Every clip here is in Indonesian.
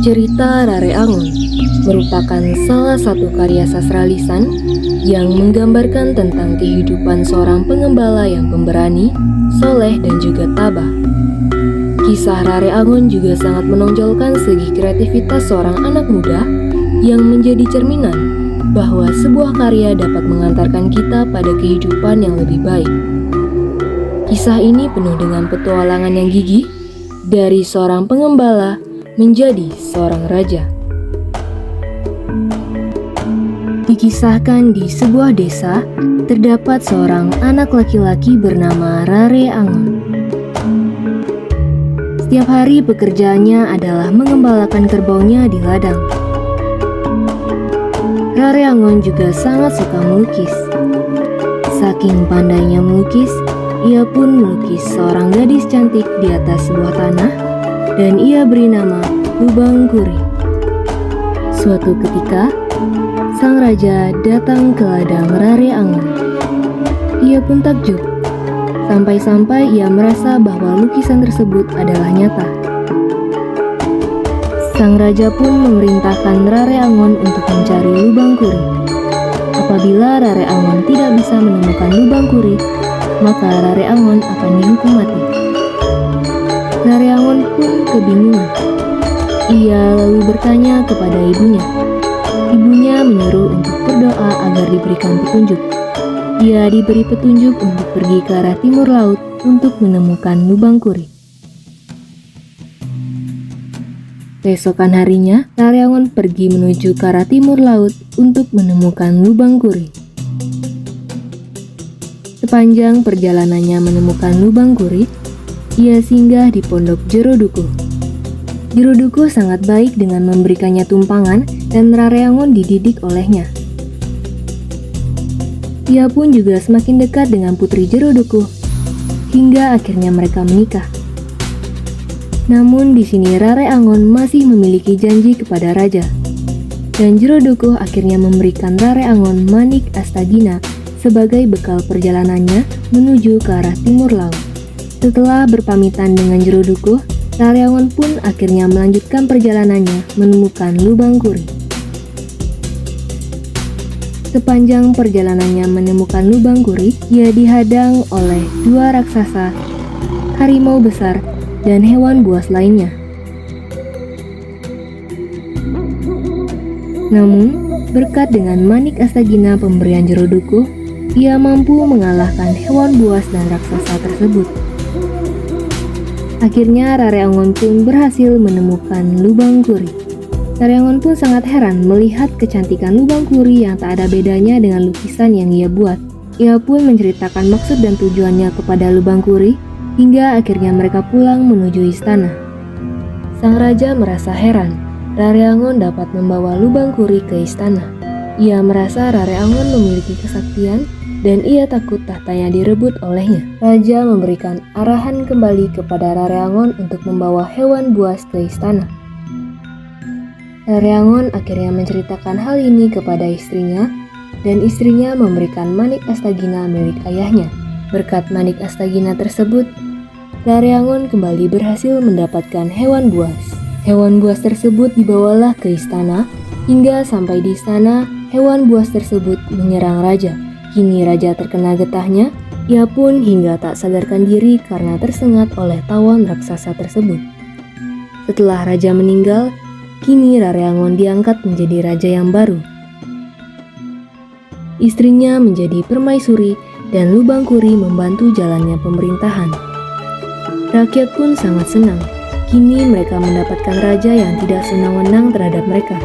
Cerita Rare Angon merupakan salah satu karya sastra lisan yang menggambarkan tentang kehidupan seorang pengembala yang pemberani, soleh, dan juga tabah. Kisah Rare Angon juga sangat menonjolkan segi kreativitas seorang anak muda yang menjadi cerminan bahwa sebuah karya dapat mengantarkan kita pada kehidupan yang lebih baik. Kisah ini penuh dengan petualangan yang gigih dari seorang pengembala menjadi seorang raja. Dikisahkan di sebuah desa, terdapat seorang anak laki-laki bernama Rare Angon. Setiap hari pekerjaannya adalah mengembalakan kerbaunya di ladang. Rare Angon juga sangat suka melukis. Saking pandainya melukis, ia pun melukis seorang gadis cantik di atas sebuah tanah dan ia beri nama Lubang Kuri. Suatu ketika, sang raja datang ke ladang Rare Angon. Ia pun takjub, sampai-sampai ia merasa bahwa lukisan tersebut adalah nyata. Sang raja pun memerintahkan Rare Angon untuk mencari Lubang Kuri. Apabila Rare Angon tidak bisa menemukan Lubang Kuri, maka Rare Angon akan dihukum mati. Rare Angon pun kebingungan. Ia lalu bertanya kepada ibunya. Ibunya menyuruh untuk berdoa agar diberikan petunjuk. Ia diberi petunjuk untuk pergi ke arah timur laut untuk menemukan Lubang Kuri. Keesokan harinya, Rare Angon pergi menuju ke arah timur laut untuk menemukan Lubang Kuri. Sepanjang perjalanannya menemukan Lubang Kuri, ia singgah di pondok Jero Dukuh. Jero Dukuh sangat baik dengan memberikannya tumpangan dan Rare Angon dididik olehnya. Ia pun juga semakin dekat dengan putri Jero Dukuh hingga akhirnya mereka menikah. Namun di sini Rare Angon masih memiliki janji kepada raja. Dan Jero Dukuh akhirnya memberikan Rare Angon manik astagina sebagai bekal perjalanannya menuju ke arah timur laut. Setelah berpamitan dengan Jero Dukuh, Rare Angon pun akhirnya melanjutkan perjalanannya menemukan Lubang Kuri. Sepanjang perjalanannya menemukan Lubang Kuri, ia dihadang oleh dua raksasa, harimau besar, dan hewan buas lainnya. Namun, berkat dengan manik astagina pemberian Jero Dukuh, ia mampu mengalahkan hewan buas dan raksasa tersebut. Akhirnya Rare Angon pun berhasil menemukan Lubang Kuri. Rare Angon pun sangat heran melihat kecantikan Lubang Kuri yang tak ada bedanya dengan lukisan yang ia buat. Ia pun menceritakan maksud dan tujuannya kepada Lubang Kuri hingga akhirnya mereka pulang menuju istana. Sang raja merasa heran, Rare Angon dapat membawa Lubang Kuri ke istana. Ia merasa Rare Angon memiliki kesaktian dan ia takut tahtanya direbut olehnya. Raja memberikan arahan kembali kepada Rare Angon untuk membawa hewan buas ke istana. Rare Angon akhirnya menceritakan hal ini kepada istrinya, dan istrinya memberikan manik astagina milik ayahnya. Berkat manik astagina tersebut, Rare Angon kembali berhasil mendapatkan hewan buas. Hewan buas tersebut dibawalah ke istana, hingga sampai di istana, hewan buas tersebut menyerang raja. Kini raja terkena getahnya, ia pun hingga tak sadarkan diri karena tersengat oleh tawan raksasa tersebut. Setelah raja meninggal, kini Rare Angon diangkat menjadi raja yang baru. Istrinya menjadi permaisuri dan Lubang Kuri membantu jalannya pemerintahan. Rakyat pun sangat senang, kini mereka mendapatkan raja yang tidak senang-wenang terhadap mereka.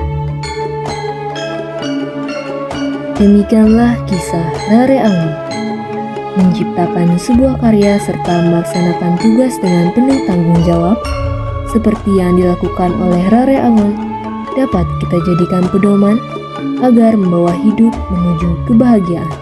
Demikianlah kisah Rare Angon. menciptakan sebuah karya serta melaksanakan tugas dengan penuh tanggung jawab, seperti yang dilakukan oleh Rare Angon, dapat kita jadikan pedoman agar membawa hidup menuju kebahagiaan.